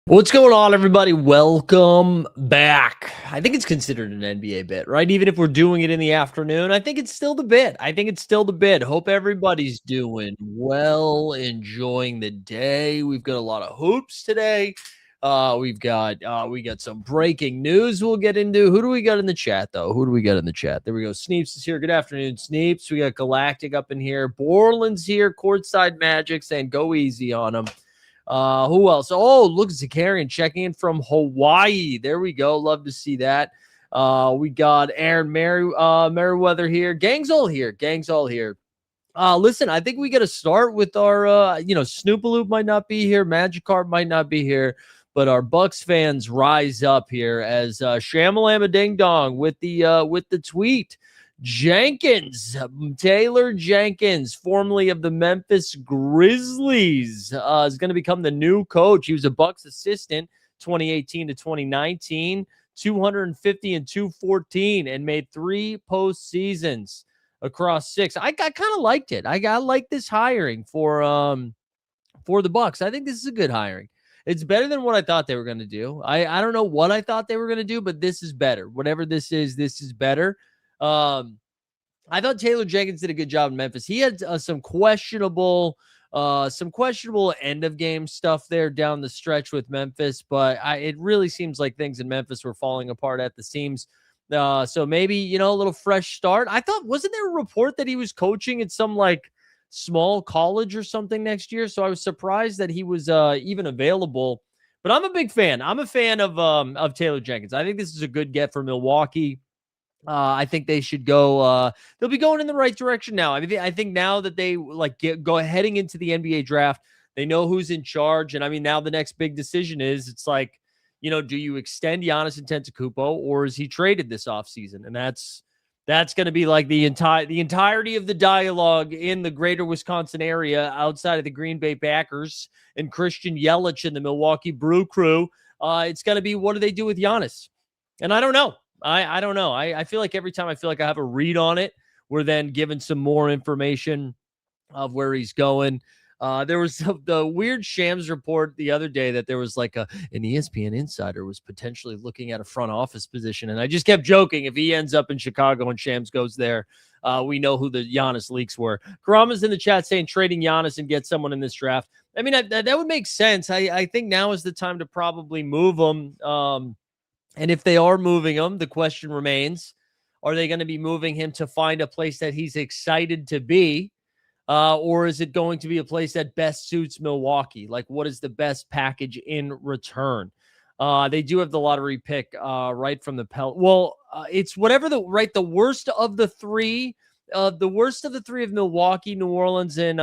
What's going on, everybody? Welcome back. I think it's considered an NBA bit, right? Even if we're doing it in the afternoon, I think it's still the bit. Hope everybody's doing well, enjoying the day. We've got a lot of hoops today. We got some breaking news we'll get into. Who do we got in the chat, though? There we go. Sneeps is here. Good afternoon, Sneeps. We got Galactic up in here. Borland's here. Courtside Magic saying go easy on him. Who else? Oh, look, Zakarian checking in from Hawaii. There we go. Love to see that. We got Aaron Merriweather here. Gang's all here. Listen, I think we got to start with our, Snoopaloop might not be here. Magikarp might not be here. But our Bucks fans rise up here as Shamalama Ding Dong with the tweet. Jenkins, Taylor Jenkins, formerly of the Memphis Grizzlies, is going to become the new coach. He was a Bucks assistant 2018 to 2019, 250 and 214, and made 3 postseasons across 6. I kind of liked it. I like this hiring for the Bucks. I think this is a good hiring. It's better than what I thought they were going to do. I don't know what I thought they were going to do, but this is better. Whatever this is better. I thought Taylor Jenkins did a good job in Memphis. He had some questionable end of game stuff there down the stretch with Memphis, but it really seems like things in Memphis were falling apart at the seams. So maybe, a little fresh start. I thought, wasn't there a report that he was coaching at some like small college or something next year? So I was surprised that he was even available. But I'm a big fan. I'm a fan of Taylor Jenkins. I think this is a good get for Milwaukee. I think they should go. They'll be going in the right direction now. I think now that they go heading into the NBA draft, they know who's in charge. And now the next big decision is it's like, do you extend Giannis Antetokounmpo or is he traded this offseason? And that's going to be like the entirety of the dialogue in the greater Wisconsin area outside of the Green Bay Packers and Christian Yelich and the Milwaukee Brew Crew. It's going to be, what do they do with Giannis? And I don't know. I don't know. I feel like every time I feel like I have a read on it, we're then given some more information of where he's going. There was the weird Shams report the other day that there was like an ESPN insider was potentially looking at a front office position. And I just kept joking. If he ends up in Chicago and Shams goes there, we know who the Giannis leaks were. Karama's in the chat saying trading Giannis and get someone in this draft. That would make sense. I think now is the time to probably move him. And if they are moving him, the question remains, are they going to be moving him to find a place that he's excited to be? Or is it going to be a place that best suits Milwaukee? Like, what is the best package in return? They do have the lottery pick right from the Well, it's whatever the worst of the three. The worst of the three of Milwaukee, New Orleans, and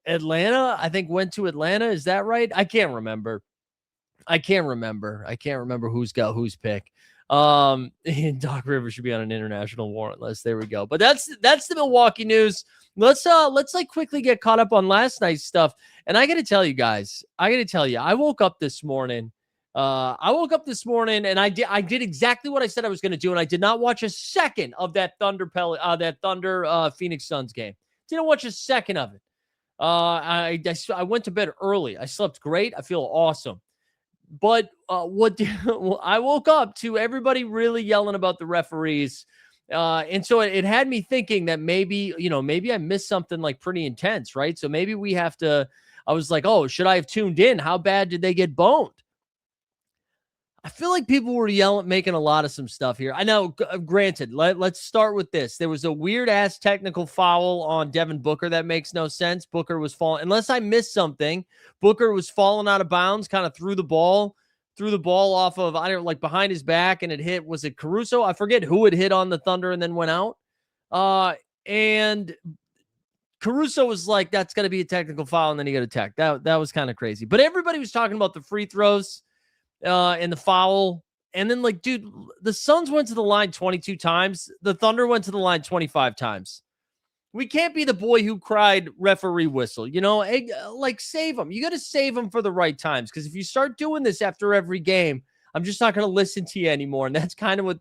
Atlanta, I think went to Atlanta. Is that right? I can't remember who's got whose pick. Doc Rivers should be on an international warrant list. There we go. But that's the Milwaukee news. Let's quickly get caught up on last night's stuff. And I got to tell you guys, I woke up this morning. And I did exactly what I said I was going to do. And I did not watch a second of that Thunder Phoenix Suns game. Didn't watch a second of it. I went to bed early. I slept great. I feel awesome. But I woke up to everybody really yelling about the referees. And so it had me thinking that maybe I missed something like pretty intense, right? So maybe we have to, I was like, oh, should I have tuned in? How bad did they get boned? I feel like people were making a lot of some stuff here. I know, granted, let's start with this. There was a weird-ass technical foul on Devin Booker that makes no sense. Booker was falling. Unless I missed something, Booker was falling out of bounds, kind of threw the ball off of, behind his back, and it hit, was it Caruso? I forget who it hit on the Thunder and then went out. And Caruso was like, that's going to be a technical foul, and then he got attacked. That was kind of crazy. But everybody was talking about the free throws. And the foul. And then, dude, the Suns went to the line 22 times. The Thunder went to the line 25 times. We can't be the boy who cried referee whistle. Save them. You got to save them for the right times. Because if you start doing this after every game, I'm just not going to listen to you anymore. And that's kind of what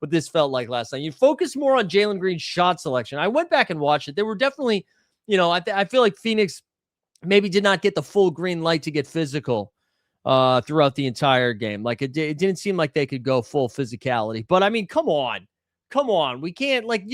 this felt like last night. You focus more on Jalen Green's shot selection. I went back and watched it. There were definitely, I feel like Phoenix maybe did not get the full green light to get physical throughout the entire game. Like it didn't seem like they could go full physicality. But I mean, come on. We can't like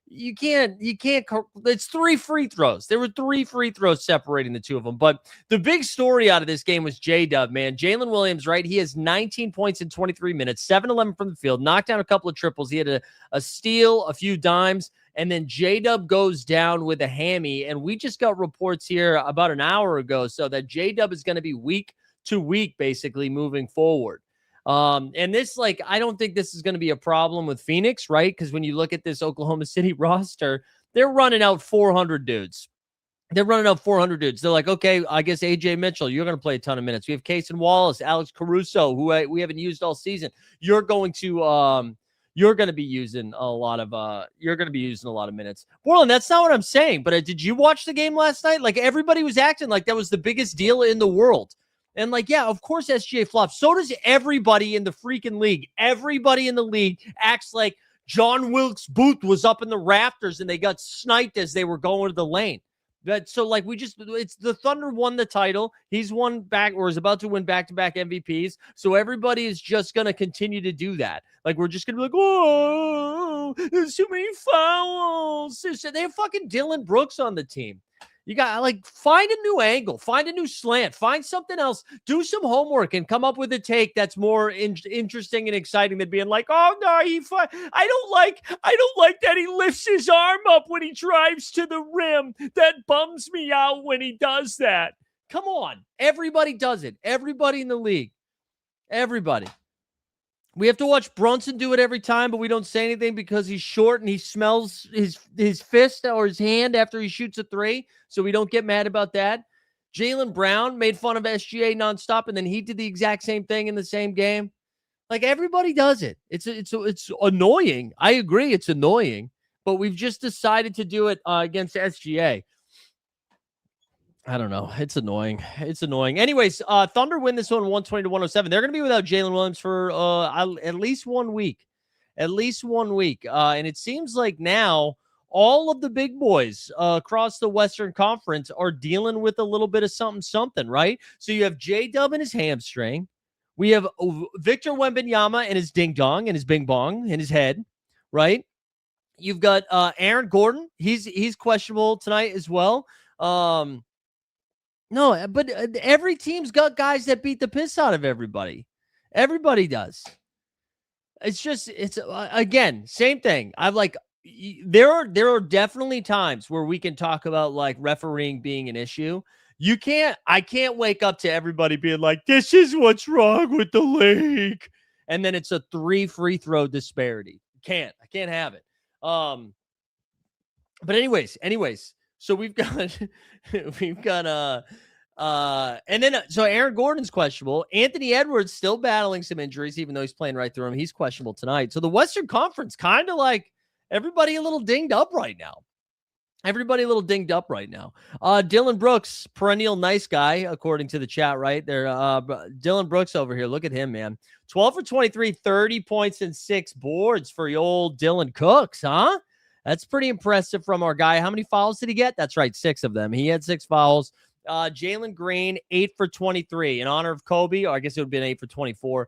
you can't. It's 3 free throws. There were 3 free throws separating the two of them. But the big story out of this game was JDUB, man. Jalen Williams, right? He has 19 points in 23 minutes, 7-11 from the field, knocked down a couple of triples. He had a steal, a few dimes. And then JDUB goes down with a hammy. And we just got reports here about an hour ago. So that JDUB is going to be week to week, basically moving forward. And this, like, I don't think this is going to be a problem with Phoenix, right? Because when you look at this Oklahoma City roster, they're running out 400 dudes. They're like, okay, I guess AJ Mitchell, you're going to play a ton of minutes. We have Cason Wallace, Alex Caruso, who we haven't used all season. You're going to be using a lot of minutes. Borland, that's not what I'm saying. But did you watch the game last night? Like, everybody was acting like that was the biggest deal in the world. And like, yeah, of course SGA flops. So does everybody in the freaking league. Everybody in the league acts like John Wilkes Booth was up in the rafters and they got sniped as they were going to the lane. So like it's the Thunder won the title. He's won back or is about to win back-to-back MVPs. So everybody is just going to continue to do that. Like, we're just going to be like, oh, there's too many fouls. They have fucking Dylan Brooks on the team. You got, like, find a new angle, find a new slant, find something else, do some homework and come up with a take that's more interesting and exciting than being like, oh no, I don't like that he lifts his arm up when he drives to the rim. That bums me out when he does that. Come on. Everybody does it. Everybody in the league. Everybody. We have to watch Brunson do it every time, but we don't say anything because he's short and he smells his fist or his hand after he shoots a three, so we don't get mad about that. Jaylen Brown made fun of SGA nonstop, and then he did the exact same thing in the same game. Like, everybody does it. It's annoying. I agree, it's annoying, but we've just decided to do it against SGA. I don't know. It's annoying. Anyways, Thunder win this one 120-107. They're going to be without Jalen Williams for at least 1 week. And it seems like now all of the big boys across the Western Conference are dealing with a little bit of something, right? So you have J-Dub and his hamstring. We have Victor Wembanyama and his ding-dong and his bing-bong in his head, right? You've got Aaron Gordon. He's questionable tonight as well. No, but every team's got guys that beat the piss out of everybody. Everybody does. It's again, same thing. There are definitely times where we can talk about like refereeing being an issue. I can't wake up to everybody being like, this is what's wrong with the league. And then it's a 3 free throw disparity. I can't have it. But anyways, so we've got and then so Aaron Gordon's questionable. Anthony Edwards still battling some injuries, even though he's playing right through him. He's questionable tonight. So the Western Conference kind of like everybody a little dinged up right now. Dylan Brooks, perennial nice guy, according to the chat right there. Dylan Brooks over here. Look at him, man. 12 for 23, 30 points and 6 boards for your old Dylan Cooks, huh? That's pretty impressive from our guy. How many fouls did he get? That's right, 6 of them. He had 6 fouls. Jalen Green, 8 for 23. In honor of Kobe, or I guess it would have been 8 for 24.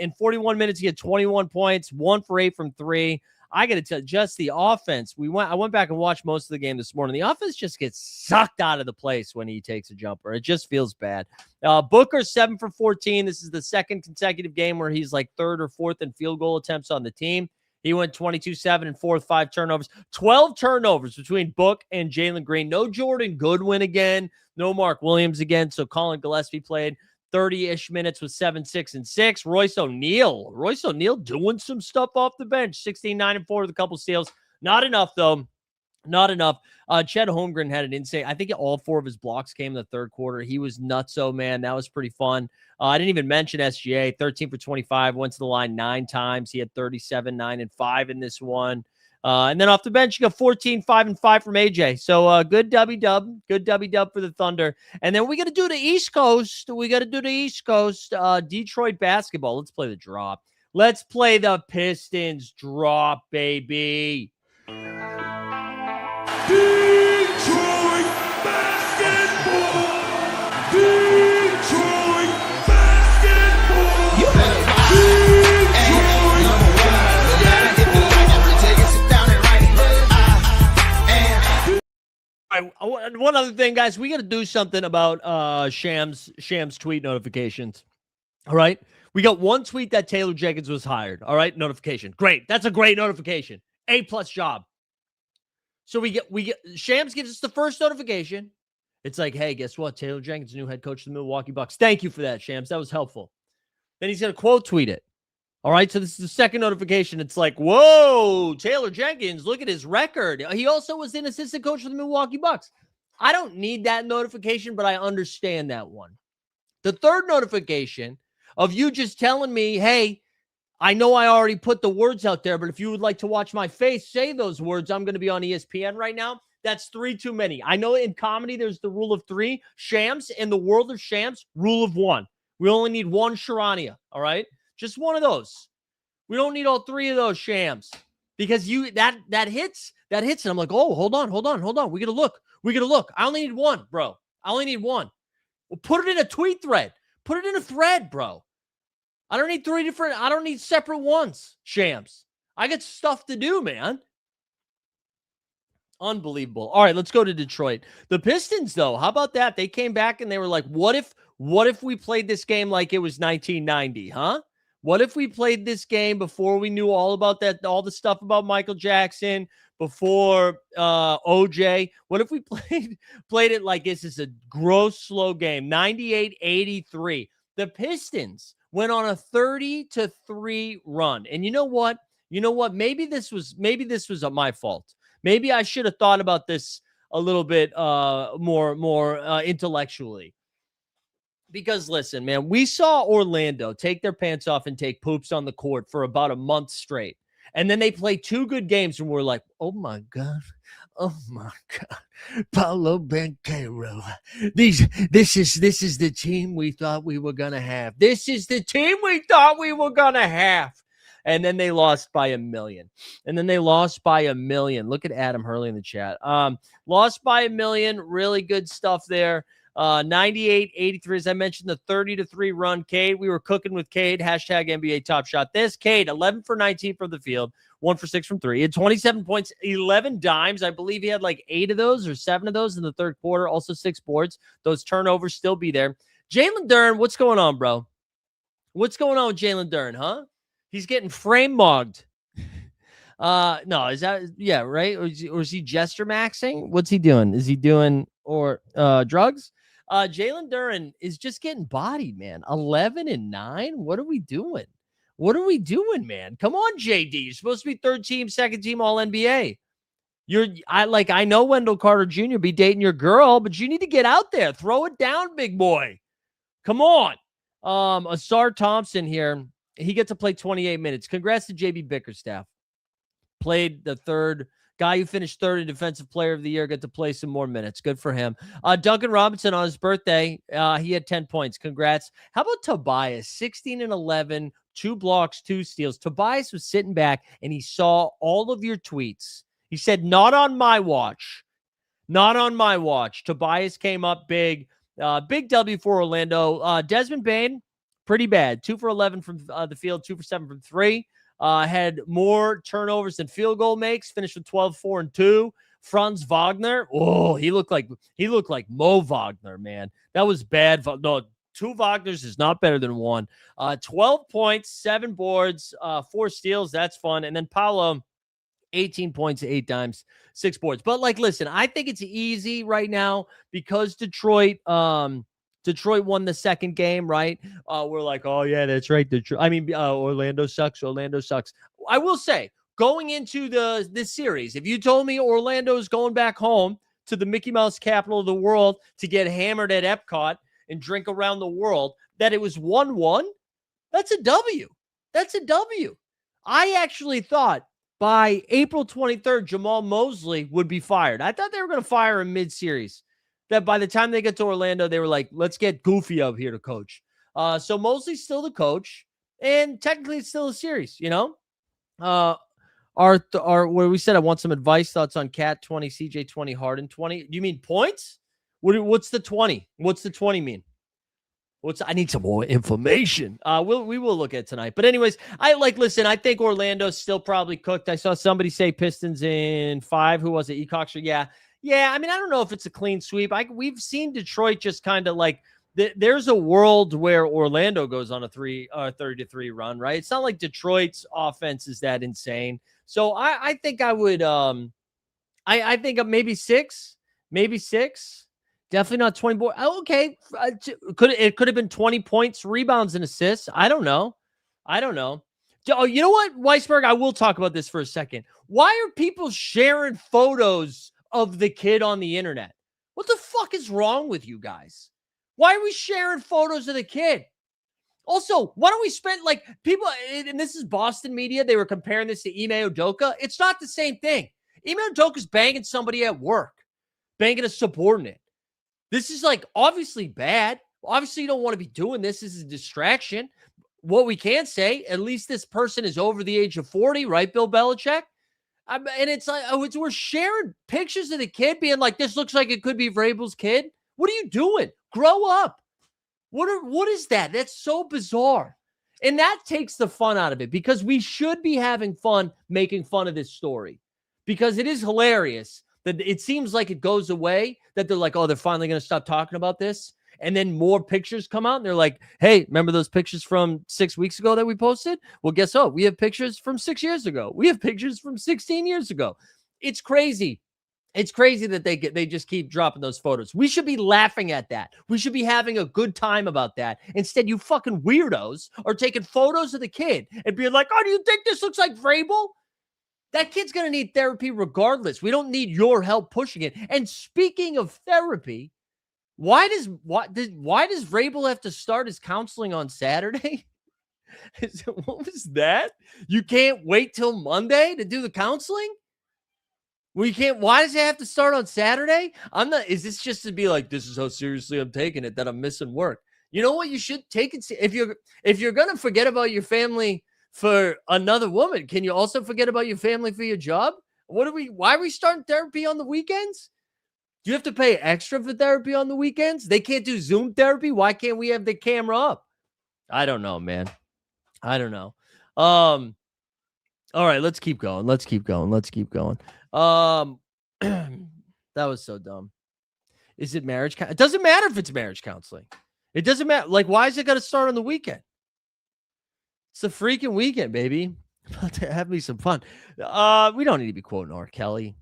In 41 minutes, he had 21 points, 1 for 8 from 3. I got to tell you, just the offense. I went back and watched most of the game this morning. The offense just gets sucked out of the place when he takes a jumper. It just feels bad. Booker, 7 for 14. This is the second consecutive game where he's like 3rd or 4th in field goal attempts on the team. He went 22-7 and 4 with 5 turnovers. 12 turnovers between Book and Jalen Green. No Jordan Goodwin again. No Mark Williams again. So Colin Gillespie played 30-ish minutes with 7, 6, and 6. Royce O'Neal doing some stuff off the bench. 16, 9, and 4 with a couple steals. Not enough, though. Not enough. Chet Holmgren had an insane. I think all 4 of his blocks came in the third quarter. He was nutso, man. That was pretty fun. I didn't even mention SGA. 13 for 25. Went to the line 9 times. He had 37, 9, and 5 in this one. And then off the bench, you got 14, 5, and 5 from AJ. So good W-dub. Good W-dub for the Thunder. And then we got to do the East Coast. Detroit basketball. Let's play the drop. Let's play the Pistons drop, baby. Detroit basketball! Detroit One other thing, guys, we got to do something about Shams tweet notifications. All right. We got one tweet that Taylor Jenkins was hired. All right. Notification. Great. That's a great notification. A+ job. So we get Shams gives us the first notification. It's like, hey, guess what? Taylor Jenkins, new head coach of the Milwaukee Bucks. Thank you for that, Shams. That was helpful. Then he's going to quote tweet it. All right. So this is the second notification. It's like, whoa, Taylor Jenkins, look at his record. He also was an assistant coach for the Milwaukee Bucks. I don't need that notification, but I understand that one. The third notification of you just telling me, hey, I know I already put the words out there, but if you would like to watch my face say those words, I'm going to be on ESPN right now. That's 3 too many. I know in comedy, there's the rule of 3. Shams, in the world of Shams, rule of 1. We only need one Sharania, all right? Just one of those. We don't need all 3 of those, Shams, because that hits, and I'm like, oh, hold on. We got to look. I only need one, bro. I only need one. Well, put it in a tweet thread. Put it in a thread, bro. I don't need separate ones, Shams. I got stuff to do, man. Unbelievable. All right, let's go to Detroit. The Pistons, though, how about that? They came back and they were like, what if we played this game like it was 1990, huh? What if we played this game before we knew all about that, all the stuff about Michael Jackson, before OJ? What if we played it like this is a gross, slow game, 98-83? The Pistons went on a 30-3 run. And you know what? Maybe this was my fault. Maybe I should have thought about this a little bit more intellectually. Because listen, man, we saw Orlando take their pants off and take poops on the court for about a month straight. And then they play 2 good games and we're like, oh my God. Paolo Banchero. This is the team we thought we were going to have. And then they lost by a million. Look at Adam Hurley in the chat. Lost by a million. Really good stuff there. 98-83, as I mentioned, the 30-3 run. Cade, we were cooking with Cade. Hashtag NBA Top Shot. This Cade, 11 for 19 from the field, 1 for 6 from 3. He had 27 points, 11 dimes. I believe he had like 8 of those or 7 of those in the third quarter. Also 6 boards. Those turnovers still be there. Jalen Duren, what's going on, bro? What's going on with Jalen Duren, huh? He's getting frame mugged. No, is that, yeah, right? Or is he gesture maxing? What's he doing? Is he doing drugs? Jalen Duren is just getting bodied, man. 11-9. What are we doing? Man? Come on, JD. You're supposed to be third team, second team All NBA. I know Wendell Carter Jr. be dating your girl, but you need to get out there. Throw it down, big boy. Come on. Asar Thompson here. He gets to play 28 minutes. Congrats to JB Bickerstaff. Played the third guy who finished third in Defensive Player of the Year, got to play some more minutes. Good for him. Duncan Robinson on his birthday, he had 10 points. Congrats. How about Tobias? 16-11, 2 blocks, 2 steals. Tobias was sitting back and he saw all of your tweets. He said, not on my watch. Not on my watch. Tobias came up big. Big W for Orlando. Desmond Bane, pretty bad. 2 for 11 from the field, 2 for 7 from 3. Had more turnovers than field goal makes. Finished with 12, 4, and 2. Franz Wagner. Oh, he looked like Mo Wagner, man. That was bad. No, 2 Wagners is not better than 1. 12 points, 7 boards, 4 steals. That's fun. And then Paolo, 18 points, 8 dimes, 6 boards. But listen, I think it's easy right now because Detroit won the second game, right? We're like, oh yeah, that's right. Orlando sucks. I will say, going into this series, if you told me Orlando is going back home to the Mickey Mouse capital of the world to get hammered at Epcot and drink around the world, that it was 1-1, that's a W. I actually thought by April 23rd, Jamal Mosley would be fired. I thought they were going to fire him mid-series. That by the time they get to Orlando, they were like, let's get Goofy up here to coach. So Mosley's still the coach, and technically it's still a series, you know? Where we said I want some advice, thoughts on Cat 20, CJ 20, Harden 20. Do you mean points? What's the 20? What's the 20 mean? I need some more information. We will look at tonight. But anyways, listen, I think Orlando's still probably cooked. I saw somebody say Pistons in 5. Who was it? Ecoxer? Yeah. Yeah, I mean, I don't know if it's a clean sweep. We've seen Detroit just kind of like there's a world where Orlando goes on a 30-3 run, right? It's not like Detroit's offense is that insane. So I think I would I think maybe six, maybe six. Definitely not 20. Okay, could have been 20 points, rebounds, and assists. I don't know. I don't know. Oh, you know what, Weisberg? I will talk about this for a second. Why are people sharing photos of the kid on the internet? What the fuck is wrong with you guys? Why are we sharing photos of the kid? Also, why don't we spend like people, and this is Boston media, they were comparing this to Ime Udoka. It's not the same thing. Ime Udoka's banging somebody at work, banging a subordinate. This is like obviously bad. Obviously, you don't want to be doing this. This is a distraction. What we can say, at least this person is over the age of 40, right, Bill Belichick? And it's like, we're sharing pictures of the kid being like, this looks like it could be Vrabel's kid. What are you doing? Grow up. What is that? That's so bizarre. And that takes the fun out of it because we should be having fun making fun of this story because it is hilarious that it seems like it goes away, that they're like, oh, they're finally going to stop talking about this. And then more pictures come out and they're like, hey, remember those pictures from 6 weeks ago that we posted? Well, guess what? We have pictures from 6 years ago. We have pictures from 16 years ago. It's crazy. It's crazy that they just keep dropping those photos. We should be laughing at that. We should be having a good time about that. Instead, you fucking weirdos are taking photos of the kid and being like, oh, do you think this looks like Vrabel? That kid's going to need therapy regardless. We don't need your help pushing it. And speaking of therapy, why does Vrabel have to start his counseling on Saturday? What was that? You can't wait till Monday to do the counseling? We can't. Why does it have to start on Saturday? Is this just to be like, this is how seriously I'm taking it, that I'm missing work? You know what? You should take it. If you're going to forget about your family for another woman, can you also forget about your family for your job? Why are we starting therapy on the weekends? Do you have to pay extra for therapy on the weekends? They can't do Zoom therapy. Why can't we have the camera up? I don't know, man. I don't know. All right, let's keep going. Let's keep going. That was so dumb. Is it marriage? It doesn't matter if it's marriage counseling. It doesn't matter. Like, why is it going to start on the weekend? It's a freaking weekend, baby. Have me some fun. We don't need to be quoting R. Kelly.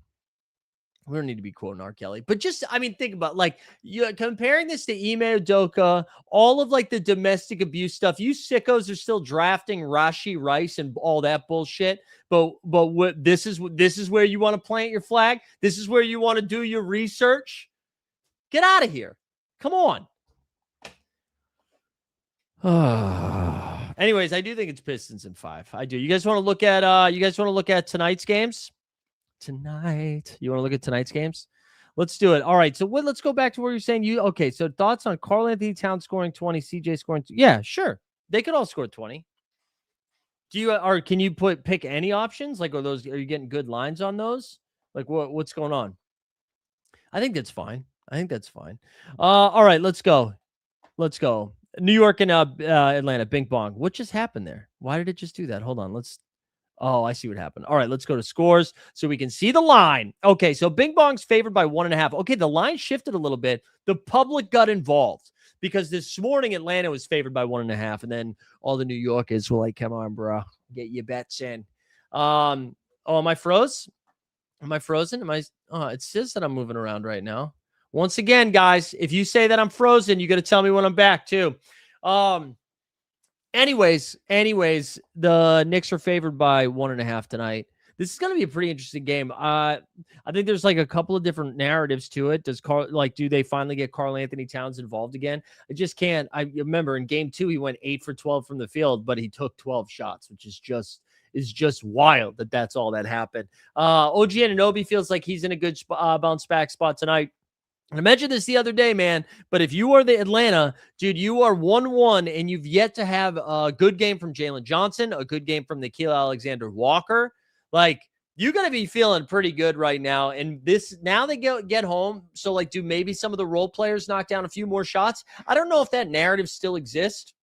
We don't need to be quoting R. Kelly, but just, I mean, think about like you comparing this to Ime Udoka, all of like the domestic abuse stuff. You sickos are still drafting Rashi Rice and all that bullshit. But what this is where you want to plant your flag. This is where you want to do your research. Get out of here. Come on. Anyways, I do think it's Pistons in 5. I do. You guys want to look at tonight's games? Tonight. You want to look at tonight's games? Let's do it. All right. So let's go back to where you're saying okay. So thoughts on Karl Anthony Towns scoring 20, CJ scoring 2. Yeah, sure. They could all score 20. Can you pick any options? Like, are you getting good lines on those? Like what's going on? I think that's fine. All right, let's go. New York and Atlanta, bing bong. What just happened there? Why did it just do that? Hold on. Oh, I see what happened. All right, let's go to scores so we can see the line. Okay, so Bing Bong's favored by 1.5. Okay, the line shifted a little bit. The public got involved because this morning Atlanta was favored by 1.5, and then all the New Yorkers were like, come on, bro, get your bets in. Am I froze? Am I frozen? It says that I'm moving around right now. Once again, guys, if you say that I'm frozen, you got to tell me when I'm back too. Anyways, the Knicks are favored by 1.5 tonight. This is going to be a pretty interesting game. I think there's like a couple of different narratives to it. Do they finally get Karl Anthony Towns involved again? I just can't. I remember in game 2, he went 8 for 12 from the field, but he took 12 shots, which is just wild that's all that happened. OG Anunoby feels like he's in a good bounce back spot tonight. And I mentioned this the other day, man, but if you are the Atlanta, dude, you are 1-1 and you've yet to have a good game from Jalen Johnson, a good game from Nickeil Alexander-Walker. Like, you got to be feeling pretty good right now. And now they get home. So, like, do maybe some of the role players knock down a few more shots? I don't know if that narrative still exists.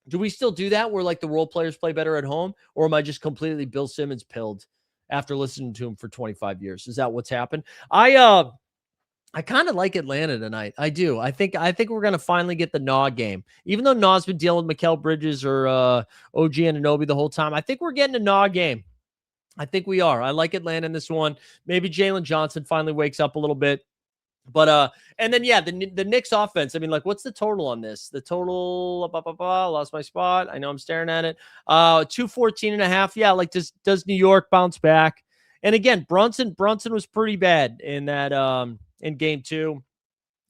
Do we still do that where, like, the role players play better at home? Or am I just completely Bill Simmons pilled after listening to him for 25 years. Is that what's happened? I kind of like Atlanta tonight. I do. I think we're gonna finally get the Naw game. Even though Naw's been dealing with Mikal Bridges or OG Anunoby the whole time, I think we're getting a Naw game. I think we are. I like Atlanta in this one. Maybe Jalen Johnson finally wakes up a little bit. But and then yeah, the Knicks offense. I mean, like, what's the total on this? The total, lost my spot. I know I'm staring at it. 214.5. Yeah, like does New York bounce back? And again, Brunson was pretty bad in that in game 2.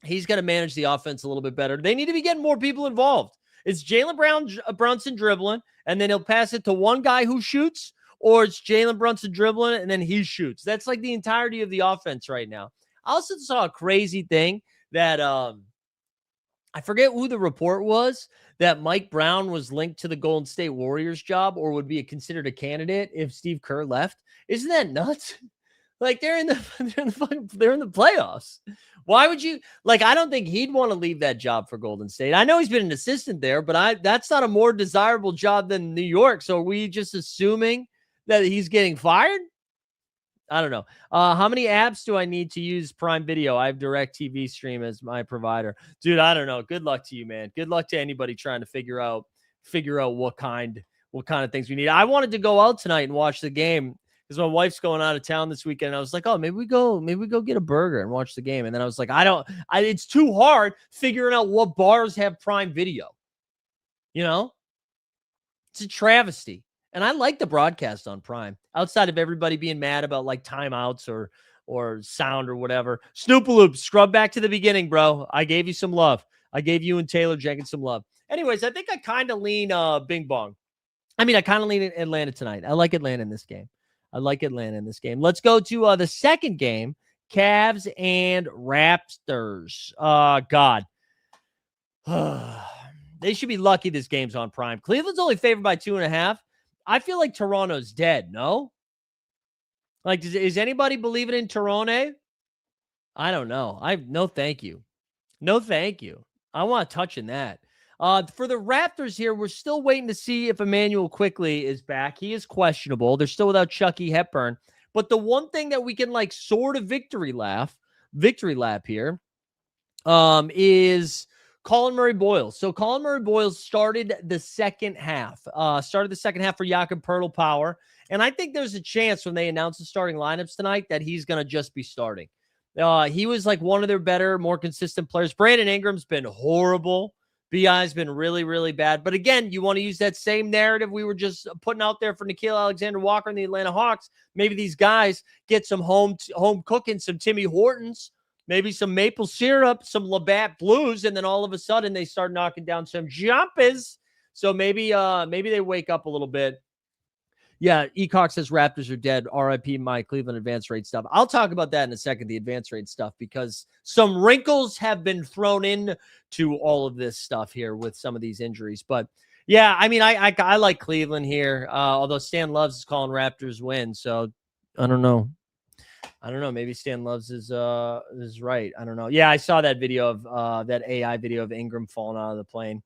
He's got to manage the offense a little bit better. They need to be getting more people involved. It's Brunson dribbling, and then he'll pass it to one guy who shoots, or it's Jalen Brunson dribbling, and then he shoots. That's like the entirety of the offense right now. I also saw a crazy thing that I forget who the report was, that Mike Brown was linked to the Golden State Warriors job or would be considered a candidate if Steve Kerr left. Isn't that nuts? Like, they're in the playoffs. Why would you, like, I don't think he'd want to leave that job for Golden State. I know he's been an assistant there, but that's not a more desirable job than New York. So are we just assuming that he's getting fired? I don't know. How many apps do I need to use Prime Video? I have DirecTV Stream as my provider. Dude, I don't know. Good luck to you, man. Good luck to anybody trying to figure out what kind of things we need. I wanted to go out tonight and watch the game because my wife's going out of town this weekend. And I was like, oh, maybe we go get a burger and watch the game. And then I was like, it's too hard figuring out what bars have Prime Video. You know? It's a travesty. And I like the broadcast on Prime, outside of everybody being mad about like timeouts or sound or whatever. Snoopaloop, scrub back to the beginning, bro. I gave you some love. I gave you and Taylor Jenkins some love. Anyways, I think I kind of lean Bing Bong. I mean, I kind of lean Atlanta tonight. I like Atlanta in this game. Let's go to the second game, Cavs and Raptors. God. They should be lucky this game's on Prime. Cleveland's only favored by 2.5. I feel like Toronto's dead, no? Like, is anybody believing in Toronto? I don't know. No, thank you. No, thank you. I want to touch in that. For the Raptors here, we're still waiting to see if Emmanuel Quickley is back. He is questionable. They're still without Chucky Hepburn. But the one thing that we can like sort of victory lap here is Colin Murray-Boyles. So Colin Murray-Boyles started the second half for Jakob Power. And I think there's a chance when they announce the starting lineups tonight that he's going to just be starting. He was like one of their better, more consistent players. Brandon Ingram's been horrible. BI's been really, really bad. But again, you want to use that same narrative we were just putting out there for Nickeil Alexander-Walker and the Atlanta Hawks. Maybe these guys get some home cooking, some Timmy Hortons, maybe some maple syrup, some Labatt Blues, and then all of a sudden they start knocking down some jumpers. So maybe they wake up a little bit. Yeah, Ecox says Raptors are dead. RIP my Cleveland advance rate stuff. I'll talk about that in a second, the advance rate stuff, because some wrinkles have been thrown in to all of this stuff here with some of these injuries. But yeah, I mean, I like Cleveland here, although Stan Loves is calling Raptors win. So I don't know. Maybe Stan Loves is right. I don't know. Yeah, I saw that video of that AI video of Ingram falling out of the plane.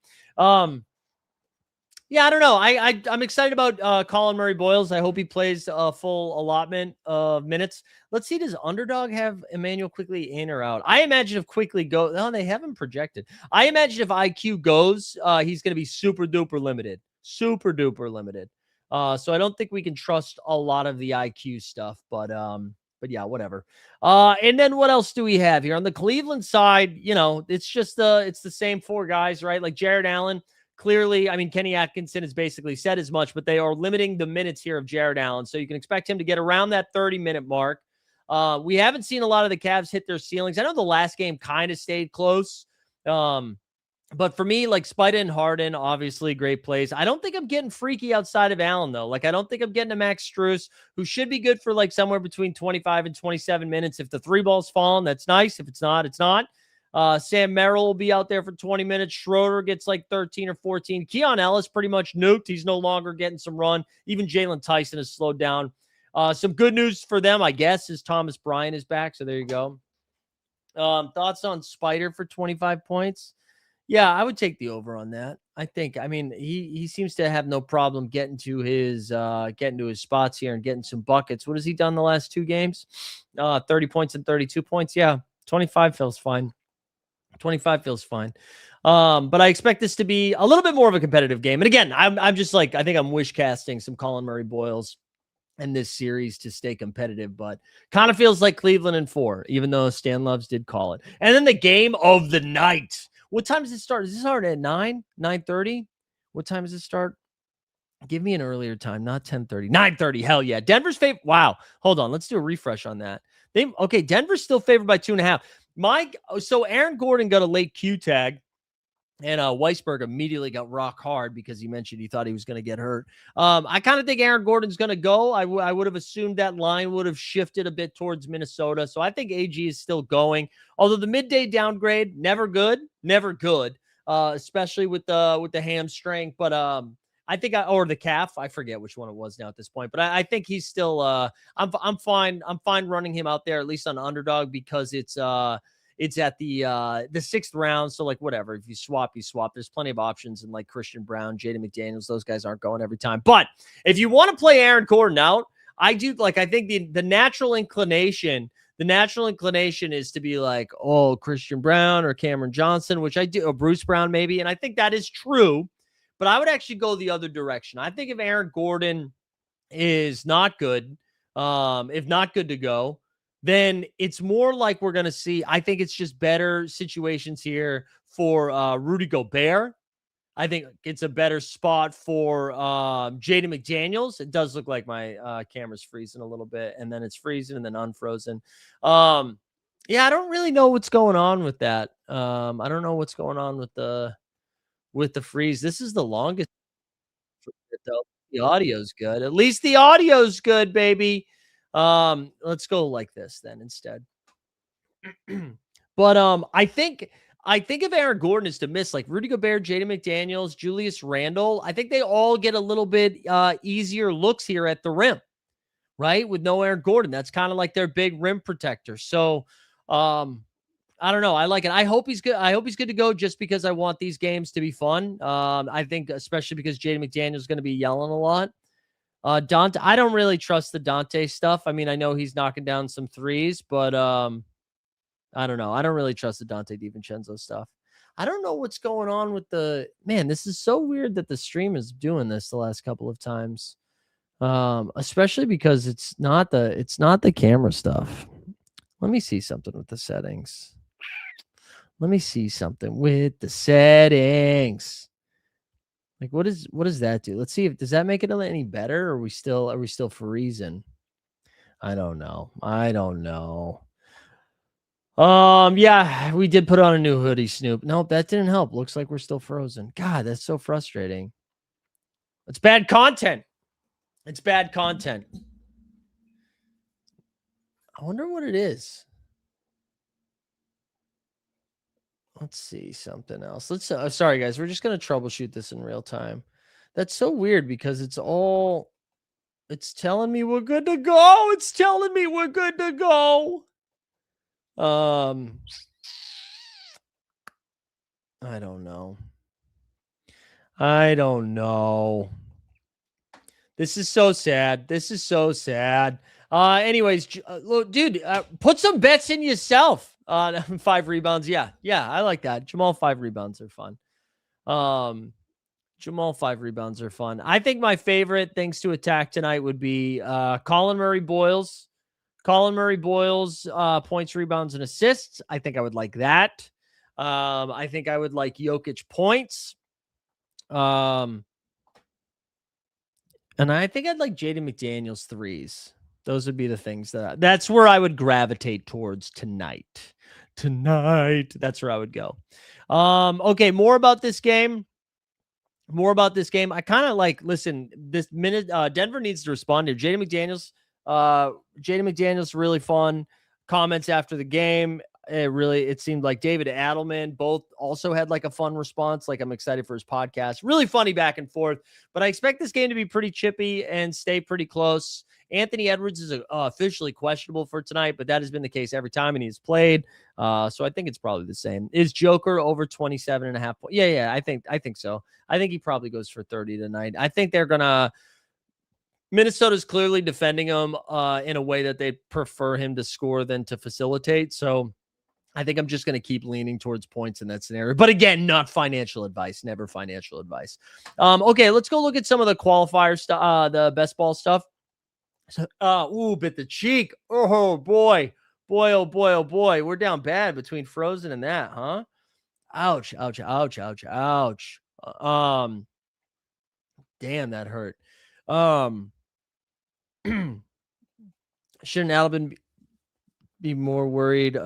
Yeah, I don't know. I'm excited about Colin Murray-Boyles. I hope he plays a full allotment of minutes. Let's see, does Underdog have Emmanuel Quickley in or out? I imagine if Quickley goes, no, they haven't projected. I imagine if IQ goes, he's going to be super duper limited. So I don't think we can trust a lot of the IQ stuff, but yeah, whatever. And then what else do we have here on the Cleveland side? You know, it's the same four guys, right? Like Jared Allen. Clearly, I mean, Kenny Atkinson has basically said as much, but they are limiting the minutes here of Jared Allen. So you can expect him to get around that 30-minute mark. We haven't seen a lot of the Cavs hit their ceilings. I know the last game kind of stayed close. But for me, like Spida and Harden, obviously great plays. I don't think I'm getting freaky outside of Allen, though. Like, I don't think I'm getting a Max Strus, who should be good for like somewhere between 25 and 27 minutes. If the three ball's falling, that's nice. If it's not, it's not. Sam Merrill will be out there for 20 minutes. Schroeder gets like 13 or 14. Keon Ellis pretty much nuked. He's no longer getting some run. Even Jalen Tyson has slowed down. Some good news for them, I guess, is Thomas Bryant is back. So there you go. Thoughts on Spider for 25 points? Yeah, I would take the over on that. I mean, he seems to have no problem getting to his spots here and getting some buckets. What has he done the last 2 games? 30 points and 32 points. Yeah, 25 feels fine. 25 feels fine. But I expect this to be a little bit more of a competitive game. And again, I'm just like, I think I'm wish casting some Colin Murray Boyles in this series to stay competitive, but kind of feels like Cleveland in 4, even though Stan Loves did call it. And then the game of the night. What time does it start? Does it start at 9:30? What time does it start? Give me an earlier time, not 10:30. 9:30. Hell yeah. Denver's favorite. Wow. Hold on. Let's do a refresh on that. Okay, Denver's still favored by 2.5. So Aaron Gordon got a late Q tag. And Weisberg immediately got rock hard because he mentioned he thought he was going to get hurt. I kind of think Aaron Gordon's going to go. I would have assumed that line would have shifted a bit towards Minnesota. So I think AG is still going. Although the midday downgrade, never good, especially with the hamstring. But I think or the calf, I forget which one it was now at this point. But I think he's still. I'm fine. I'm fine running him out there at least on underdog because it's at the 6th round. So like whatever, if you swap, you swap. There's plenty of options. And like Christian Brown, JD McDaniels, those guys aren't going every time. But if you want to play Aaron Gordon out, I think the natural inclination is to be like, oh, Christian Brown or Cameron Johnson, which I do, or Bruce Brown maybe. And I think that is true. But I would actually go the other direction. I think if Aaron Gordon is not good, if not good to go, then it's more like we're going to see. I think it's just better situations here for Rudy Gobert. I think it's a better spot for Jaden McDaniels. It does look like my camera's freezing a little bit, and then it's freezing and then unfrozen. Yeah, I don't really know what's going on with that. I don't know what's going on with the freeze. This is the longest, though. The audio's good. At least the audio's good, baby. Let's go like this then instead. But I think if Aaron Gordon is to miss, like Rudy Gobert, Jaden McDaniels, Julius Randle, I think they all get a little bit easier looks here at the rim, right? With no Aaron Gordon. That's kind of like their big rim protector. So I don't know. I like it. I hope he's good. I hope he's good to go just because I want these games to be fun. I think especially because Jaden McDaniels is going to be yelling a lot. Dante, I don't really trust the Dante stuff. I mean, I know he's knocking down some threes, but I don't know. I don't really trust the Dante DiVincenzo stuff. I don't know what's going on with man. This is so weird that the stream is doing this the last couple of times. Especially because it's not the camera stuff. Let me see something with the settings. Like, what does that do? Let's see does that make it any better? Or are we still freezing? I don't know. Yeah, we did put on a new hoodie, Snoop. Nope, that didn't help. Looks like we're still frozen. God, that's so frustrating. It's bad content. I wonder what it is. Let's see something else. Sorry guys, we're just going to troubleshoot this in real time. That's so weird because it's telling me we're good to go. I don't know. This is so sad. Anyways, look, dude, put some bets in yourself. 5 rebounds. Yeah, I like that. Jamal 5 rebounds are fun. I think my favorite things to attack tonight would be Colin Murray Boyles. Points, rebounds, and assists. I think I would like that. I think I would like Jokic points. And I think I'd like Jaden McDaniels threes. Those would be the things that's where I would gravitate towards tonight. That's where I would go. Okay, more about this game. I kind of listen, this minute, Denver needs to respond here. Jaden McDaniels, really fun comments after the game. it seemed like David Adelman both also had like a fun response. Like, I'm excited for his podcast. Really funny back and forth, but I expect this game to be pretty chippy and stay pretty close. Anthony Edwards is officially questionable for tonight, but that has been the case every time and he's played. So I think it's probably the same. Is Joker over 27.5 points? Yeah, I think so. I think he probably goes for 30 tonight. I think they're gonna. Minnesota's clearly defending him in a way that they prefer him to score than to facilitate. So I think I'm just going to keep leaning towards points in that scenario. But again, not financial advice. Never financial advice. Okay, let's go look at some of the qualifier stuff, the best ball stuff. So, bit the cheek. Oh, boy. Boy, oh, boy, oh, boy. We're down bad between Frozen and that, huh? Ouch, ouch, ouch, ouch, ouch. Damn, that hurt. Shouldn't Albin be more worried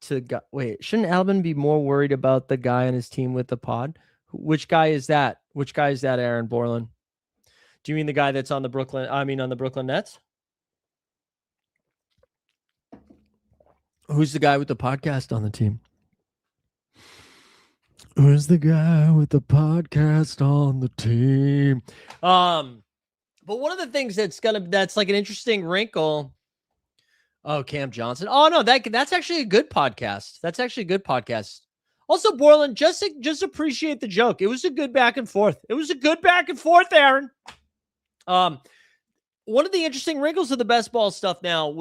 shouldn't Albin be more worried about the guy on his team with the pod? Which guy is that? Aaron Borland? Do you mean the guy that's on the Brooklyn Nets? Who's the guy with the podcast on the team? Who's the guy with the podcast on the team? But one of the things that's like an interesting wrinkle. Oh, Cam Johnson. Oh no, that's actually a good podcast. Also, Borland, just appreciate the joke. It was a good back and forth. Aaron. One of the interesting wrinkles of the best ball stuff now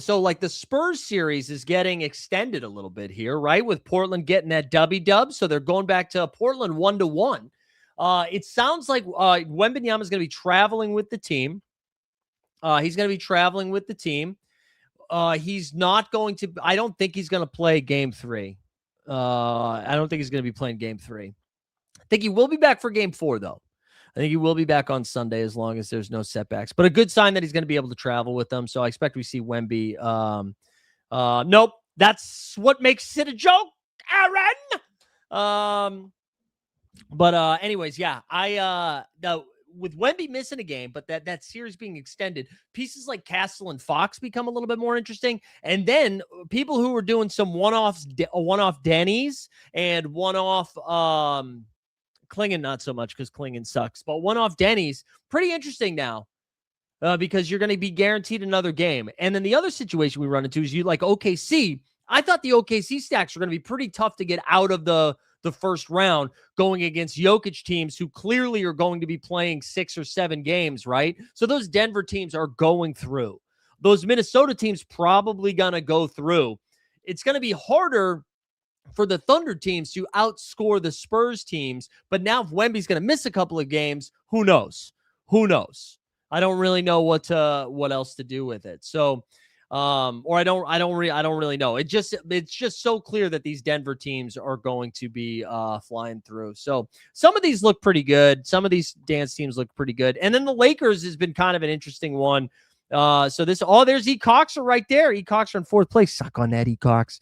so like the Spurs series is getting extended a little bit here, right? With Portland getting that dub, so they're going back to Portland 1-1. It sounds like Wembanyama is going to be traveling with the team. He's not going to. I don't think he's going to play Game 3. I don't think he's going to be playing Game 3. I think he will be back for Game 4, though. I think he will be back on Sunday as long as there's no setbacks. But a good sign that he's going to be able to travel with them. So I expect we see Wemby. Nope, that's what makes it a joke, Aaron. But anyways, yeah, with Wemby missing a game, but that series being extended, pieces like Castle and Fox become a little bit more interesting. And then people who were doing some one-off Denny's and one-off Klingon, not so much because Klingon sucks, but one-off Denny's, pretty interesting now because you're going to be guaranteed another game. And then the other situation we run into is you like OKC. I thought the OKC stacks were going to be pretty tough to get out of the first round going against Jokic teams who clearly are going to be playing 6 or 7 games, right? So those Denver teams are going through. Those Minnesota teams probably going to go through. It's going to be harder for the Thunder teams to outscore the Spurs teams, but now if Wemby's going to miss a couple of games, who knows? I don't really know what else to do with it. So, I don't really know. It's just so clear that these Denver teams are going to be flying through. So some of these look pretty good. Some of these dance teams look pretty good. And then the Lakers has been kind of an interesting one. There's E. Coxer right there. E. Coxer in 4th place. Suck on that, E. Cox.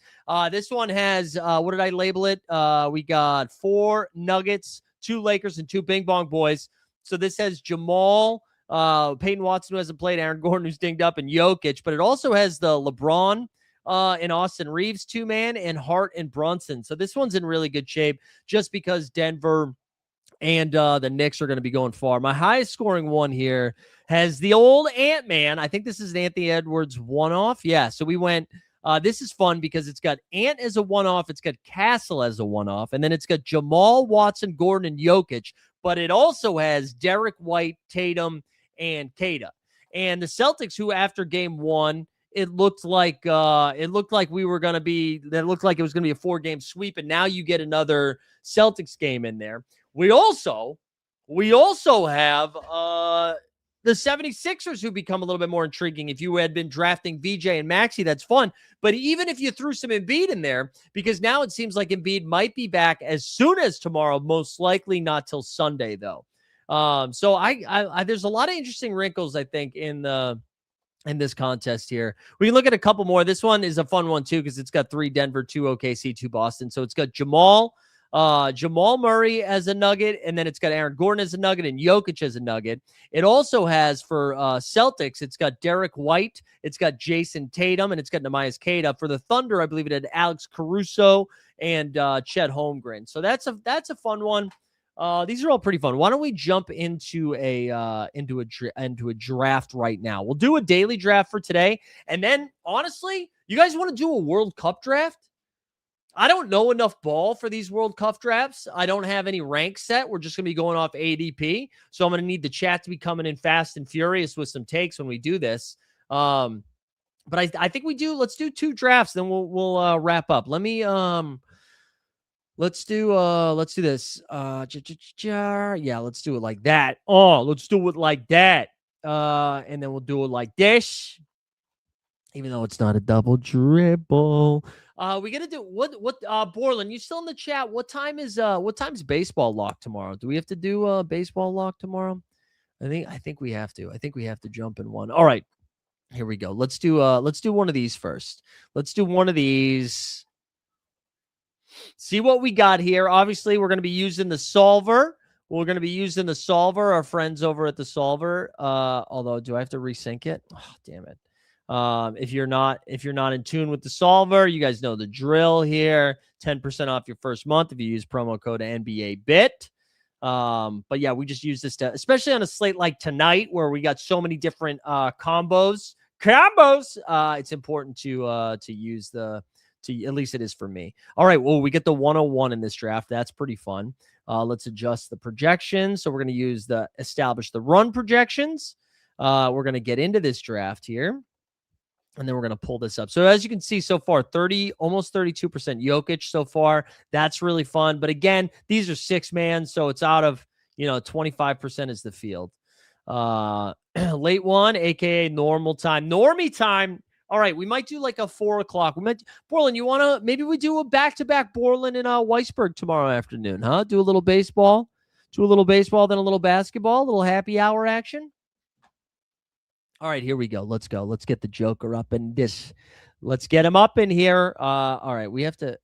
This one has, what did I label it? We got 4 Nuggets, 2 Lakers, and 2 Bing Bong Boys. So this has Jamal, Peyton Watson, who hasn't played, Aaron Gordon, who's dinged up, and Jokic. But it also has the LeBron and Austin Reeves 2-man, and Hart and Brunson. So this one's in really good shape just because Denver and the Knicks are going to be going far. My highest scoring one here has the old Ant-Man. I think this is an Anthony Edwards one-off. Yeah, so we went, this is fun because it's got Ant as a one-off, it's got Castle as a one-off, and then it's got Jamal, Watson, Gordon, and Jokic, but it also has Derek White, Tatum, and Kata. And the Celtics, who after game 1, it looked like it was going to be a 4-game sweep, and now you get another Celtics game in there. We also have the 76ers, who become a little bit more intriguing. If you had been drafting VJ and Maxey, that's fun. But even if you threw some Embiid in there, because now it seems like Embiid might be back as soon as tomorrow, most likely not till Sunday, though. So I there's a lot of interesting wrinkles, I think, in this contest here. We can look at a couple more. This one is a fun one, too, because it's got 3 Denver, 2 OKC, 2 Boston. So it's got Jamal, Jamal Murray as a nugget, and then it's got Aaron Gordon as a nugget and Jokic as a nugget. It also has for Celtics, it's got Derek White, it's got Jason Tatum, and it's got Nemias Queta. For the Thunder, I believe it had Alex Caruso and Chet Holmgren. So that's a fun one. These are all pretty fun. Why don't we jump into a draft right now? We'll do a daily draft for today, and then honestly, you guys want to do a World Cup draft? I don't know enough ball for these World Cup drafts. I don't have any rank set. We're just going to be going off ADP, so I'm going to need the chat to be coming in fast and furious with some takes when we do this. But I think we do. Let's do 2 drafts, then we'll wrap up. Let me Let's do this. Yeah, let's do it like that. Let's do it like that. And then we'll do it like this. Even though it's not a double dribble. We gotta do Borland, you still in the chat? What time's baseball lock tomorrow? Do we have to do baseball lock tomorrow? I think we have to. I think we have to jump in one. All right. Here we go. Let's do one of these first. Let's do one of these. See what we got here. Obviously, we're going to be using the solver. Our friends over at the solver. Although, do I have to resync it? Oh, damn it. If you're not in tune with the solver, you guys know the drill here. 10% off your first month if you use promo code NBABIT. But yeah, we just use this to, especially on a slate like tonight where we got so many different combos. It's important to use at least it is for me. All right, well, we get the 101 in this draft. That's pretty fun. Let's adjust the projections. So we're going to establish the run projections. We're going to get into this draft here, and then we're going to pull this up. So as you can see so far, almost 32% Jokic so far. That's really fun. But again, these are 6-man, so it's out of, 25% is the field. Late one, aka normal time, normie time. All right, we might do like a 4 o'clock. Borland, maybe we do a back-to-back Borland and Weisberg tomorrow afternoon, huh? Do a little baseball, then a little basketball, a little happy hour action. All right, here we go. Let's go. Let's get the Joker up in this. Let's get him up in here. All right, we have to.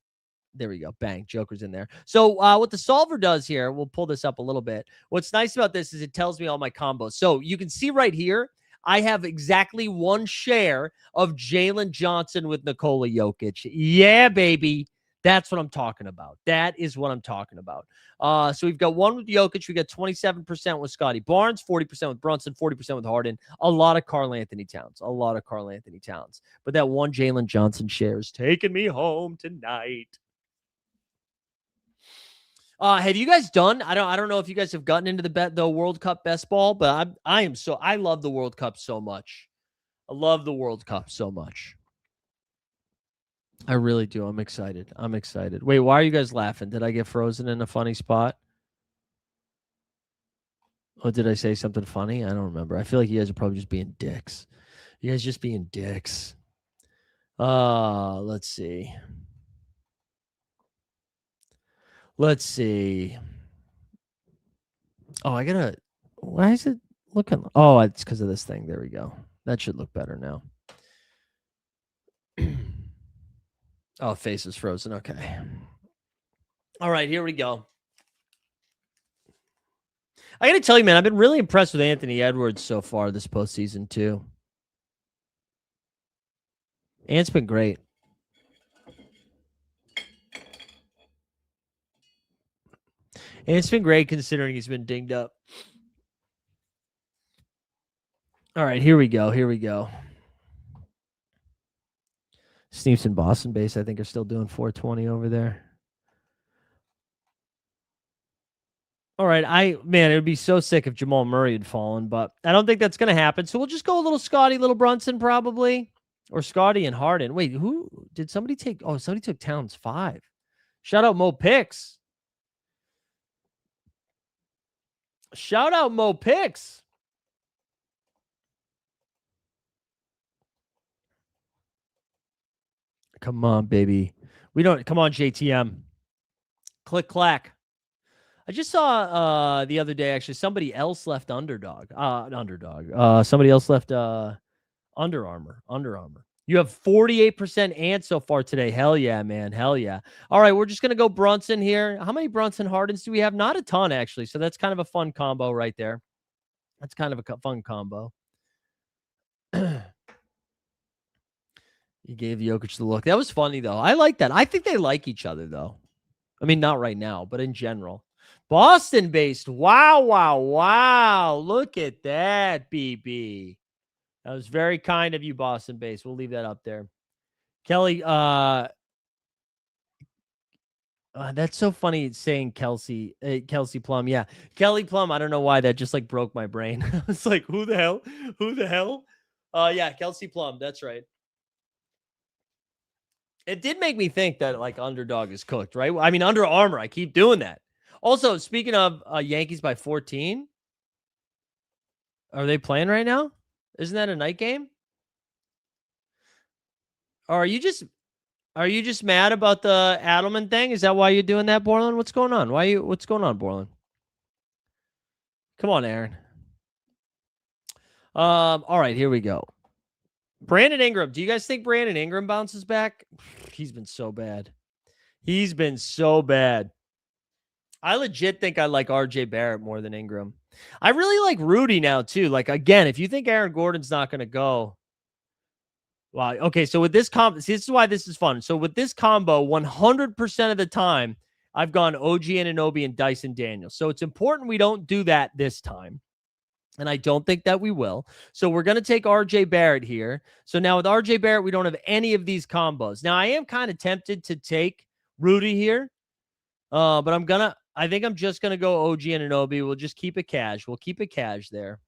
There we go. Bang. Joker's in there. So what the solver does here, we'll pull this up a little bit. What's nice about this is it tells me all my combos. So you can see right here, I have exactly 1 share of Jalen Johnson with Nikola Jokic. Yeah, baby. That's what I'm talking about. That is what I'm talking about. So we've got 1 with Jokic. We got 27% with Scotty Barnes, 40% with Brunson, 40% with Harden. A lot of Karl-Anthony Towns. But that 1 Jalen Johnson share is taking me home tonight. Have you guys done? I don't know if you guys have gotten into the World Cup best ball, but I love the World Cup so much. I love the World Cup so much. I really do. I'm excited. Wait, why are you guys laughing? Did I get frozen in a funny spot? Oh, did I say something funny? I don't remember. I feel like you guys are probably just being dicks. Let's see. Oh, why is it looking? Oh, it's because of this thing. There we go. That should look better now. Oh, face is frozen. Okay. All right, here we go. I got to tell you, man, I've been really impressed with Anthony Edwards so far this postseason, too. Ant's been great. And it's been great considering he's been dinged up. All right, here we go. Sneeps and Boston base, I think, are still doing 420 over there. All right, it would be so sick if Jamal Murray had fallen, but I don't think that's going to happen. So we'll just go a little Scotty, little Brunson probably, or Scotty and Harden. Wait, who did somebody take? Oh, somebody took Towns 5. Shout out Mo Picks. Come on, baby. Come on, JTM. Click, clack. I just saw the other day, actually, somebody else left Underdog. Somebody else left Under Armour. You have 48% ant so far today. Hell yeah, man. Hell yeah. All right, we're just going to go Brunson here. How many Brunson Hardens do we have? Not a ton, actually. So that's kind of a fun combo right there. That's kind of a fun combo. He gave Jokic the look. That was funny, though. I like that. I think they like each other, though. I mean, not right now, but in general. Boston-based. Wow, wow, wow. Look at that, BB. That was very kind of you, Boston-based. We'll leave that up there. Kelly, that's so funny saying Kelsey Plum. Yeah. Kelly Plum. I don't know why that just like broke my brain. It's like, who the hell? Who the hell? Yeah, Kelsey Plum. That's right. It did make me think that like Underdog is cooked, right? I mean, Under Armour. I keep doing that. Also, speaking of Yankees by 14, are they playing right now? Isn't that a night game? Or are you just mad about the Adelman thing? Is that why you're doing that, Borland? What's going on? What's going on, Borland? Come on, Aaron. All right, here we go. Brandon Ingram. Do you guys think Brandon Ingram bounces back? He's been so bad. He's been so bad. I legit think I like RJ Barrett more than Ingram. I really like Rudy now, too. Like, again, if you think Aaron Gordon's not going to go. Wow. Okay, so with this combo, this is why this is fun. So with this combo, 100% of the time, I've gone OG Anunoby and Dyson Daniels. So it's important we don't do that this time. And I don't think that we will. So we're going to take RJ Barrett here. So now with RJ Barrett, we don't have any of these combos. Now I am kind of tempted to take Rudy here. But I think I'm just going to go OG Anunoby. We'll just keep it cash. We'll keep it cash there.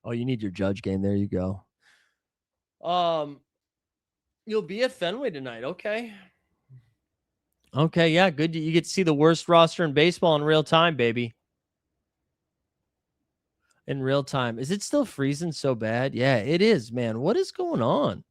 Oh, you need your judge game. There you go. You'll be at Fenway tonight. Okay. Okay, yeah, good. You get to see the worst roster in baseball in real time, baby. In real time. Is it still freezing so bad? Yeah, it is, man. What is going on?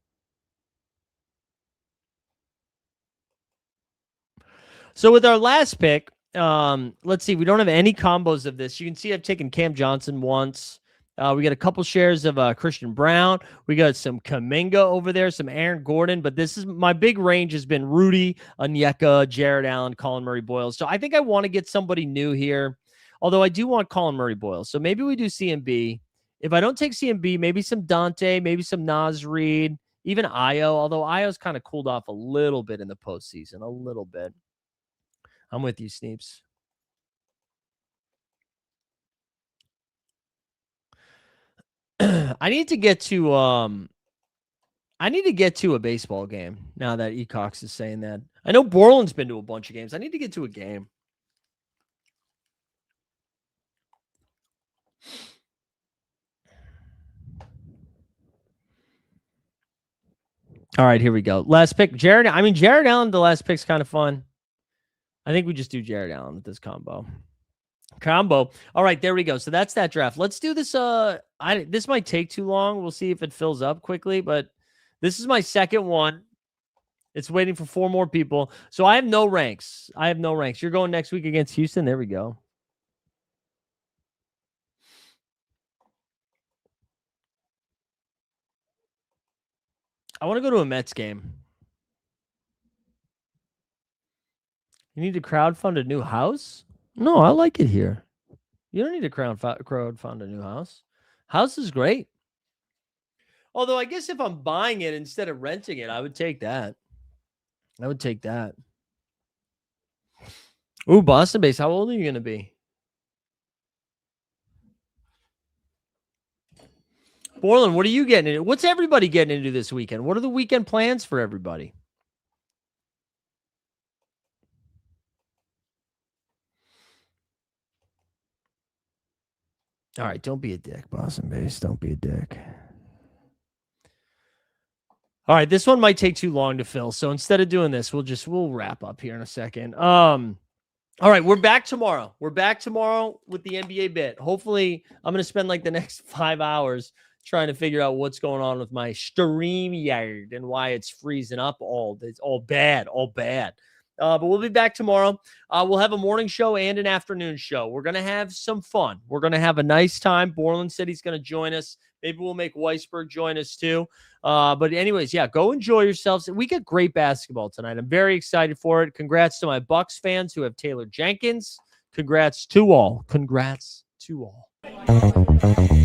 So with our last pick, let's see. We don't have any combos of this. You can see I've taken Cam Johnson once. We got a couple shares of Christian Brown. We got some Kuminga over there, some Aaron Gordon. But this is my big range has been Rudy, Onyeka, Jared Allen, Colin Murray-Boyles. So I think I want to get somebody new here. Although I do want Colin Murray-Boyles. So maybe we do CMB. If I don't take CMB, maybe some Dante, maybe some Naz Reid, even Io. Although Io's kind of cooled off a little bit in the postseason, a little bit. I'm with you, Sneeps. I need to get to a baseball game now that Ecox is saying that. I know Borland's been to a bunch of games. I need to get to a game. All right, here we go. Last pick. Jared Allen, the last pick's kind of fun. I think we just do Jared Allen with this combo. All right, there we go. So that's that draft. Let's do this. This might take too long. We'll see if it fills up quickly, but this is my second one. It's waiting for 4 more people. So I have no ranks. You're going next week against Houston. There we go. I want to go to a Mets game. You need to crowdfund a new house? No, I like it here. You don't need to crowdfund a new house. House is great. Although I guess if I'm buying it instead of renting it, I would take that. Ooh, Boston base. How old are you going to be? Borland, what are you getting into? What's everybody getting into this weekend? What are the weekend plans for everybody? All right, don't be a dick, Boston base. Don't be a dick. All right, this one might take too long to fill. So instead of doing this, we'll wrap up here in a second. All right, we're back tomorrow. We're back tomorrow with the NBA bit. Hopefully, I'm going to spend like the next 5 hours trying to figure out what's going on with my StreamYard and why it's freezing up. It's all bad. But we'll be back tomorrow. We'll have a morning show and an afternoon show. We're going to have some fun. We're going to have a nice time. Borland said he's going to join us. Maybe we'll make Weisberg join us too. But anyways, yeah, go enjoy yourselves. We get great basketball tonight. I'm very excited for it. Congrats to my Bucks fans who have Taylor Jenkins. Congrats to all. Congrats to all.